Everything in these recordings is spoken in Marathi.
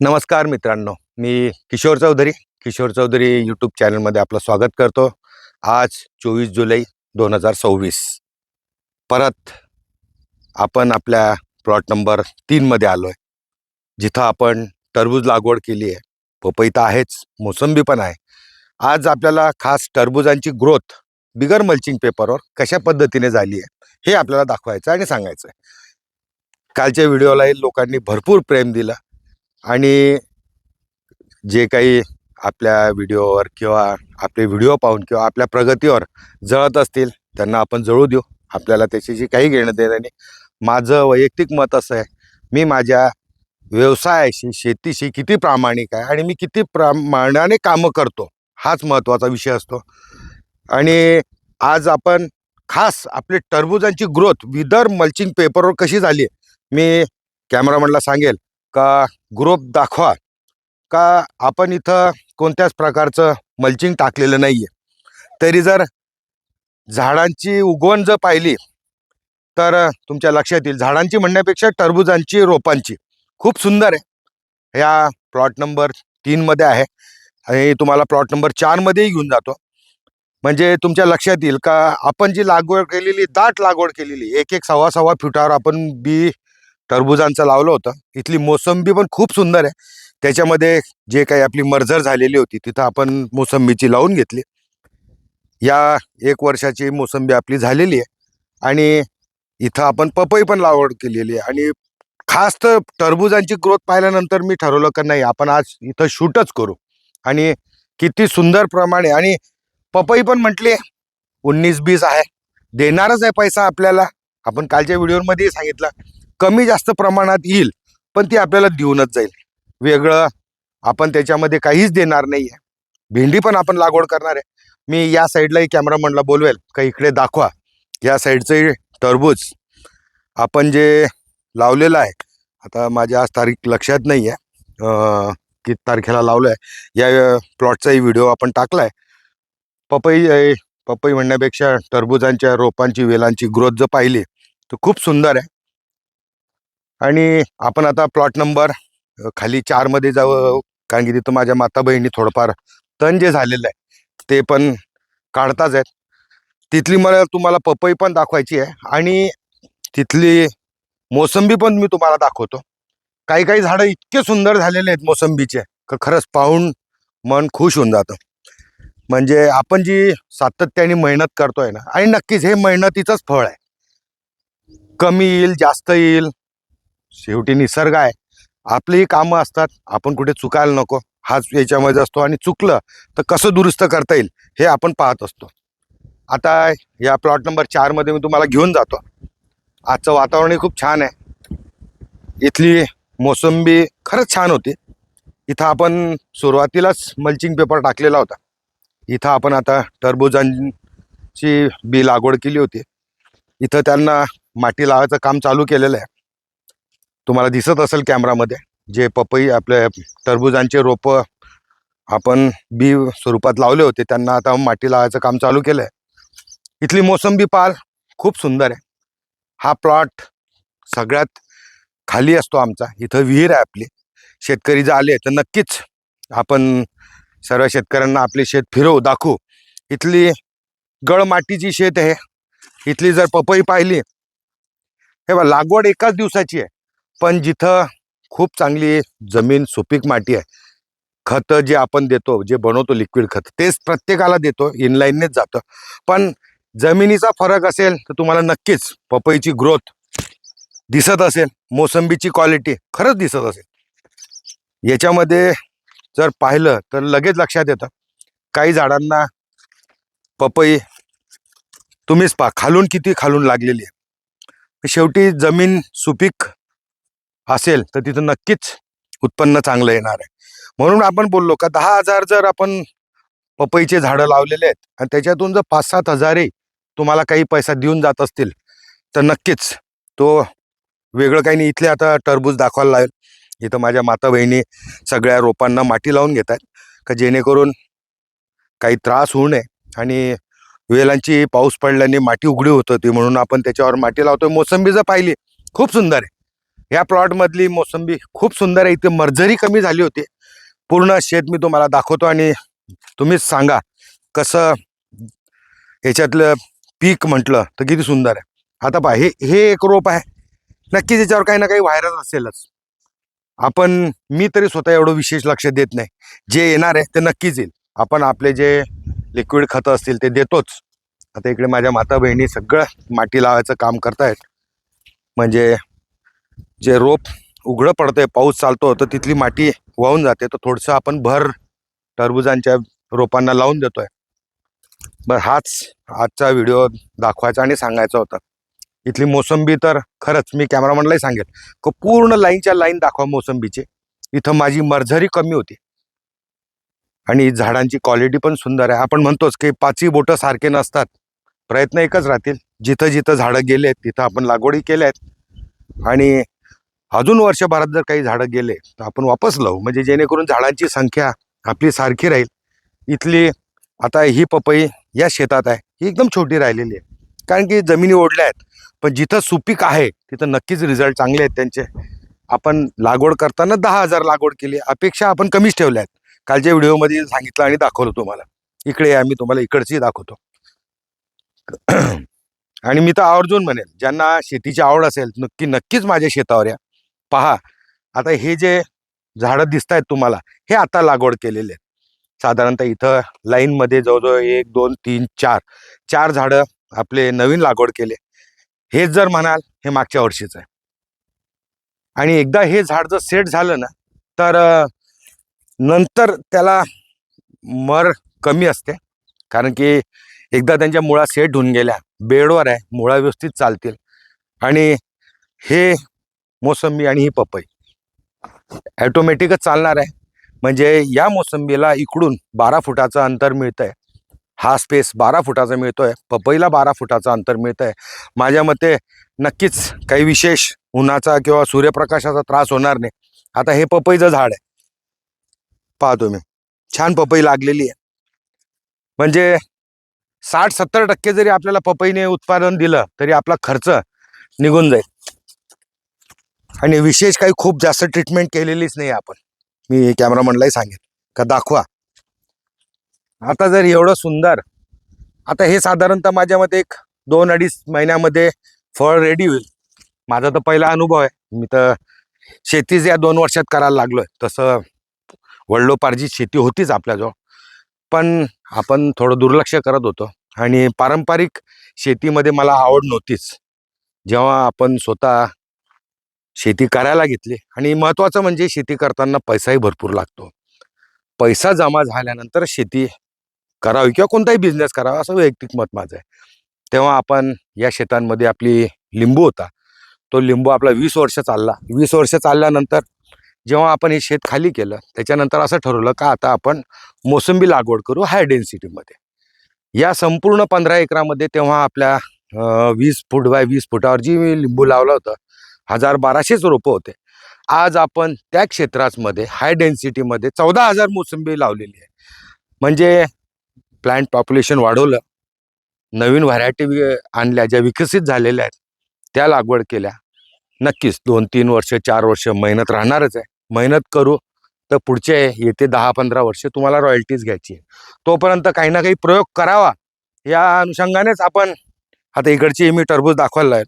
नमस्कार मित्रांनो, मी किशोर चौधरी यूट्यूब चॅनलमध्ये आपलं स्वागत करतो. आज 24 जुलै 2026 परत आपण आपल्या प्लॉट नंबर 3मध्ये आलो आहे, जिथं आपण टरबूज लागवड केली आहे. पपई तर आहेच, मोसंबी पण आहे. आज आपल्याला खास टरबूजांची ग्रोथ बिगर मल्चिंग पेपरवर कशा पद्धतीने झाली आहे हे आपल्याला दाखवायचं आणि सांगायचं आहे. कालच्या व्हिडिओलाही लोकांनी भरपूर प्रेम दिलं आणि जे काही आपल्या व्हिडिओवर किंवा आपले व्हिडिओ पाहून किंवा आपल्या प्रगतीवर जळत असतील त्यांना आपण जळू देऊ. आपल्याला त्याच्याशी काही घेणं देणं नाही. माझं वैयक्तिक मत असं आहे, मी माझ्या व्यवसायाशी शेतीशी किती प्रामाणिक आहे आणि मी किती प्रामाण्याने कामं करतो हाच महत्त्वाचा विषय असतो. आणि आज आपण खास आपले टरबूजांची ग्रोथ विदर मल्चिंग पेपरवर कशी झाली आहे मी कॅमेरामॅनला सांगेल का ग्रोथ दाखवा, का आपण इथं कोणत्याच प्रकारचं मल्चिंग टाकलेलं नाही आहे. तरी जर झाडांची उगवण जर पाहिली तर तुमच्या लक्षात येईल, झाडांची म्हणण्यापेक्षा टरबूजांची रोपांची खूप सुंदर आहे. ह्या प्लॉट नंबर 3मध्ये आहे आणि तुम्हाला प्लॉट नंबर 4मध्येही घेऊन जातो. म्हणजे तुमच्या लक्षात येईल का आपण जी लागवड केलेली, दाट लागवड केलेली, एक एक सव्वा सव्वा फुटावर आपण बी टरबूजांचं लावलं होतं. इथली मोसंबी पण खूप सुंदर आहे. त्याच्यामध्ये जे काही आपली मर्जर झालेली होती तिथं आपण मोसंबीची लावून घेतली. या 1 वर्षाची मोसंबी आपली झालेली आहे आणि इथं आपण पपई पण लागवड केलेली आहे. आणि खास तर टरबूजांची ग्रोथ पाहिल्यानंतर मी ठरवलं का नाही, आपण आज इथं शूटच करू. आणि किती सुंदर प्रमाणे, आणि पपई पण म्हटली 19-20 आहे, देणारच आहे पैसा आपल्याला. आपण कालच्या व्हिडिओमध्ये सांगितलं कमी जास्त प्रमाणात येईल पण ती आपल्याला देऊनच जाईल. वेगळं आपण त्याच्यामध्ये काहीच देणार नाही आहे. भेंडी पण आपण लागवड करणार आहे. मी या साईडलाही कॅमेरामॅनला बोलवेल का इकडे दाखवा, या साईडचे टरबूज आपण जे लावलेलं आहे. आता माझ्या आज तारीख लक्षात नाही आहे किती तारखेला लावलं आहे. या प्लॉटचाही व्हिडिओ आपण टाकला आहे. पपई म्हणण्यापेक्षा टरबूजांच्या रोपांची वेलांची ग्रोथ जर पाहिली तर खूप सुंदर आहे. आणि आपण आता प्लॉट नंबर खाली 4मध्ये जाऊ, कारण की तिथं माझ्या माता बहिणी थोडंफार तण जे झालेलं आहे ते पण काढताच आहेत. तिथली मला तुम्हाला पपई पण दाखवायची आहे आणि तिथली मोसंबी पण मी तुम्हाला दाखवतो. काही काही झाडं इतके सुंदर झालेले आहेत मोसंबीचे का खरंच पाहून मन खुश होऊन जातं. म्हणजे आपण जी सातत्याने मेहनत करतोय ना, आणि नक्कीच हे मेहनतीचंच फळ आहे. कमी येईल जास्त येईल, शेवटी निसर्ग आहे. आपलीही कामं असतात, आपण कुठे चुकायला नको हाच याच्यामध्ये असतो. आणि चुकलं तर कसं दुरुस्त करता येईल हे आपण पाहत असतो. आता या प्लॉट नंबर 4मध्ये मी तुम्हाला घेऊन जातो. आजचं वातावरणही खूप छान आहे. इथली मोसंबी खरंच छान होती. इथं आपण सुरुवातीलाच मल्चिंग पेपर टाकलेला होता. इथं आपण आता टरबूजांची बी लागवड केली होती. इथं त्यांना माती लावायचं काम चालू केलेलं आहे. तुम्हाला दिसत असेल कॅमेरामध्ये जे पपई आपल्या टरबूजांचे रोपं आपण बी स्वरूपात लावले होते त्यांना आता माती लावायचं काम चालू केलं आहे. इथली मोसंबी पाल खूप सुंदर आहे. हा प्लॉट सगळ्यात खाली असतो आमचा. इथं विहीर आहे आपली. शेतकरी जर आले तर नक्कीच आपण सर्व शेतकऱ्यांना आपले शेत फिरवू, दाखवू. इथली गळमातीची शेत आहे. इथली जर पपई पाहिली, हे बघा लागवड एकाच दिवसाची आहे, पण जिथं खूप चांगली जमीन सुपीक माती आहे, खत जे आपण देतो, जे बनवतो लिक्विड खत, तेच प्रत्येकाला देतो, इनलाईननेच जातं. पण जमिनीचा फरक असेल तर तुम्हाला नक्कीच पपईची ग्रोथ दिसत असेल, मोसंबीची क्वालिटी खरंच दिसत असेल. याच्यामध्ये जर पाहिलं तर लगेच लक्षात येतं. काही झाडांना पपई तुम्हीच पहा खालून किती खालून लागलेली आहे. शेवटी जमीन सुपीक असेल तर तिथं नक्कीच उत्पन्न चांगलं येणार आहे. म्हणून आपण बोललो का 10,000 जर आपण पपईचे झाडं लावलेले आहेत आणि त्याच्यातून जर 5-7 हजारही तुम्हाला काही पैसा देऊन जात असतील तर नक्कीच तो वेगळं काही नाही. इथले आता टरबूज दाखवायला लागेल. इथं माझ्या माता बहिणी सगळ्या रोपांना माती लावून घेत आहेत का जेणेकरून काही त्रास होऊ नये. आणि वेलांची पाऊस पडल्याने माती उघडी होत होती म्हणून आपण त्याच्यावर माती लावतोय. मोसंबी जर पाहिली खूप सुंदर आहे. ह्या प्लॉटमधली मोसंबी खूप सुंदर आहे. इथे मर्जरी कमी झाली होती. पूर्ण शेत मी तुम्हाला दाखवतो आणि तुम्हीच सांगा कसं ह्याच्यातलं पीक म्हटलं तर किती सुंदर आहे. आता पहा, हे हे एक रोप आहे. नक्कीच याच्यावर काही ना काही व्हायरस असेलच. मी तरी स्वतः एवढं विशेष लक्ष देत नाही. जे येणार आहे ते नक्कीच येईल. आपण आपले जे लिक्विड खतं असतील ते देतोच. आता इकडे माझ्या माता बहिणी सगळं माती लावायचं काम करतायत. म्हणजे जे रोप उघडं पडतंय, पाऊस चालतो, तर तिथली माती वाहून जाते. तर थोडंसं आपण भर टरबुजांच्या रोपांना लावून देतोय. बरं, हाच आजचा व्हिडिओ दाखवायचा आणि सांगायचा होता. इथली मोसंबी तर खरंच मी कॅमेरामॅनलाही सांगेल की पूर्ण लाईनच्या लाईन दाखवा मोसंबीचे. इथं माझी मर्जरी कमी होती आणि झाडांची क्वालिटी पण सुंदर आहे. आपण म्हणतोच की पाचही बोटं सारखे नसतात, प्रयत्न एकच राहतील. जिथं जिथं झाडं गेलेत तिथं आपण लागवडी केल्या आहेत आणि अजून वर्षभरात जर काही झाडं गेले तर आपण वापस लावू, म्हणजे जेणेकरून झाडांची संख्या आपली सारखी राहील. इथली आता ही पपई या शेतात आहे, ही एकदम छोटी राहिलेली आहे कारण की जमिनी ओढल्या आहेत. पण जिथं सुपीक आहे तिथं नक्कीच रिझल्ट चांगले आहेत त्यांचे. आपण लागवड करताना 10,000 लागवड केली, अपेक्षा आपण कमीच ठेवल्या आहेत. कालच्या व्हिडिओमध्ये सांगितलं आणि दाखवलं तुम्हाला. इकडे आम्ही तुम्हाला इकडची दाखवतो. आणि मी तर आवर्जून म्हणेल, ज्यांना शेतीची आवड असेल नक्कीच माझ्या शेतावर या, पहा. आता हे जे झाडं दिसत आहेत तुम्हाला, हे आता लागवड केलेले आहेत. साधारणतः इथं लाईनमध्ये जवळजवळ 1 2 3 4 4 झाडं आपले नवीन लागवड केले. हेच जर म्हणाल हे मागच्या वर्षीचं आहे. आणि एकदा हे झाड जर सेट झालं ना, तर नंतर त्याला मर कमी असते. कारण की एकदा त्यांच्या मुळा सेट होऊन गेल्या, बेडवर आहे, मुळा व्यवस्थित चालतील. आणि हे मोसंबी आणि ही पपई ॲटोमॅटिकच चालणार आहे. म्हणजे या मोसंबीला इकडून 12 फुटाचं अंतर मिळतंय. हा स्पेस 12 फुटाचा मिळतोय, पपईला 12 फुटाचं अंतर मिळतंय. माझ्या मते नक्कीच काही विशेष उन्हाचा किंवा सूर्यप्रकाशाचा त्रास होणार नाही. आता हे पपईचं झाड आहे, पहा तुम्ही, छान पपई लागलेली आहे. म्हणजे 60-70% जरी आपल्याला पपईने उत्पादन दिलं तरी आपला खर्च निघून जाईल. आणि विशेष काही खूप जास्त ट्रीटमेंट केलेलीच नाही आपण. मी कॅमेरामॅनलाही सांगेन का दाखवा. आता जर एवढं सुंदर, आता हे साधारणतः माझ्या मते 1-2-2.5 महिन्यामध्ये फळ रेडी होईल. माझा तर पहिला अनुभव आहे. मी तर शेतीच या 2 वर्षात करायला लागलोय. तसं वडिलोपार्जित शेती होतीच आपल्याजवळ, पण आपण थोडं दुर्लक्ष करत होतो आणि पारंपरिक शेतीमध्ये मला आवड नव्हतीच. जेव्हा आपण स्वतः शेती करायला घेतली, आणि महत्त्वाचं म्हणजे शेती करताना पैसाही भरपूर लागतो. पैसा जमा झाल्यानंतर शेती करावी किंवा कोणताही बिझनेस करावा, असं वैयक्तिक मत माझं आहे. तेव्हा आपण या शेतांमध्ये आपली लिंबू होता, तो लिंबू आपला 20 वर्ष चालला. 20 वर्ष चालल्यानंतर जेव्हा आपण हे शेत खाली केलं, त्याच्यानंतर असं ठरवलं का आता आपण मोसंबी लागवड करू हाय डेन्सिटीमध्ये. या संपूर्ण 15 एकरामध्ये तेव्हा आपल्या 20 फूट बाय 20 फुटावर जी लिंबू लावलं होतं, 1000-1200च रोपं होते. आज आपण त्या क्षेत्रामध्ये हाय डेन्सिटीमध्ये 14,000 मोसंबी लावलेली आहे. म्हणजे प्लांट पॉप्युलेशन वाढवलं, नवीन व्हरायटी आणल्या, ज्या विकसित झालेल्या आहेत त्या लागवड केल्या. नक्कीच 2-3 वर्ष 4 वर्ष मेहनत राहणारच आहे. मेहनत करू तर पुढचे येते 10-15 वर्ष तुम्हाला रॉयल्टीज घ्यायची आहे. तोपर्यंत काही ना काही प्रयोग करावा, या अनुषंगानेच आपण आता इकडची मी टरबूज दाखवायला आहे.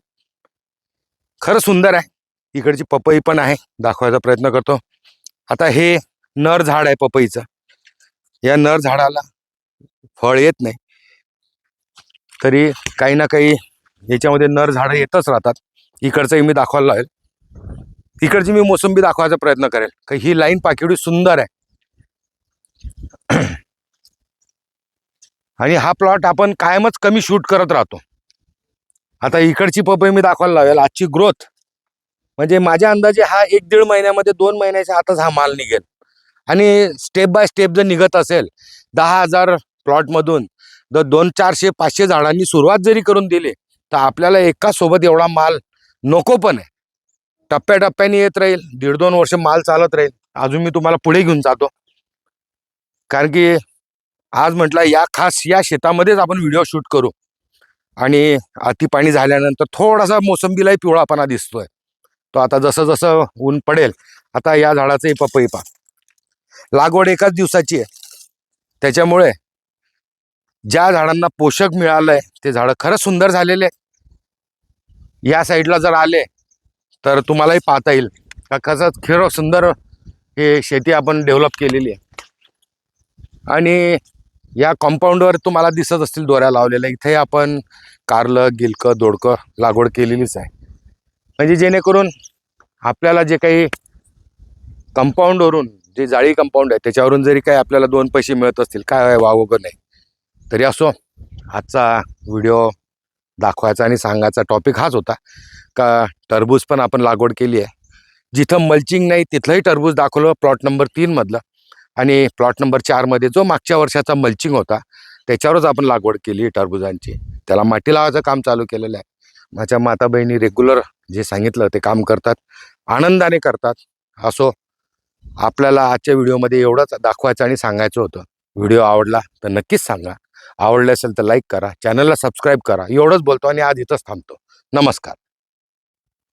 खरं सुंदर आहे. इकडची पपई पण आहे, दाखवायचा प्रयत्न करतो. आता हे नर झाड आहे पपईचं. या नर झाडाला फळ येत नाही, तरी काही ना काही याच्यामध्ये नर झाडं येतच राहतात. इकडचंही मी दाखवायला लागेल. इकडची मी मोसंबी दाखवायचा प्रयत्न करेल की ही लाईन पाकिवडी सुंदर आहे. आणि हा प्लॉट आपण कायमच कमी शूट करत राहतो. आता इकडची पपई मी दाखवायला लावेल. आजची ग्रोथ म्हणजे माझ्या अंदाजे हा 1-1.5 महिन्यामध्ये 2 महिन्याच्या आतच हा माल निघेल. आणि स्टेप बाय स्टेप जर निघत असेल, 10,000 प्लॉटमधून जर 200-400-500 झाडांनी सुरुवात जरी करून दिली तर आपल्याला एका सोबत एवढा माल नको पण आहे. टप्प्याटप्प्याने येत राहील, 1.5-2 वर्ष माल चालत राहील. अजून मी तुम्हाला पुढे घेऊन जातो, कारण की आज म्हटलं खास या शेतामध्येच आपण व्हिडिओ शूट करू. आणि अति पाणी झाल्यानंतर थोडासा मोसंबीलाही पिवळापणा दिसतोय, तो आता जसं जसं ऊन पडेल, आता या झाडाचंही पपई पहा, लागवड एकाच दिवसाची आहे. त्याच्यामुळे ज्या झाडांना पोषक मिळालंय ते झाडं खरंच सुंदर झालेले. या साईडला जर आले तर तुम्हालाही पाहता येईल का कसं खरं सुंदर हे शेती आपण डेव्हलप केलेली आहे. आणि या कॉम्पाऊंडवर तुम्हाला दिसत असतील दोऱ्या लावलेल्या, इथे आपण कारलं, गिलकं, दोडकं लागवड केलेलीच आहे. म्हणजे जेणेकरून आपल्याला जे काही कंपाऊंडवरून, जे जाळी कंपाऊंड आहे त्याच्यावरून जरी काही आपल्याला 2 पैसे मिळत असतील, काय वावगं नाही. तरी असो, आजचा व्हिडिओ दाखवायचा आणि सांगायचा टॉपिक हाच होता का टरबूज पण आपण लागवड केली आहे. जिथं मल्चिंग नाही तिथलंही टरबूज दाखवलं प्लॉट नंबर 3 मधलं. आणि प्लॉट नंबर 4 मध्ये जो मागच्या वर्षाचा मल्चिंग होता त्याच्यावरच आपण लागवड केली टरबुजांची. त्याला माती लावायचं काम चालू केलेलं आहे. माझ्या माता बहिणी रेग्युलर जे सांगितलं ते काम करतात, आनंदाने करतात. असो, आपल्याला आजच्या व्हिडिओमध्ये एवढंच दाखवायचं आणि सांगायचं होतं. व्हिडिओ आवडला तर नक्कीच सांगा, आवडले असेल तर लाईक करा, चॅनलला सबस्क्राईब करा. एवढंच बोलतो आणि आज इथंच थांबतो. नमस्कार.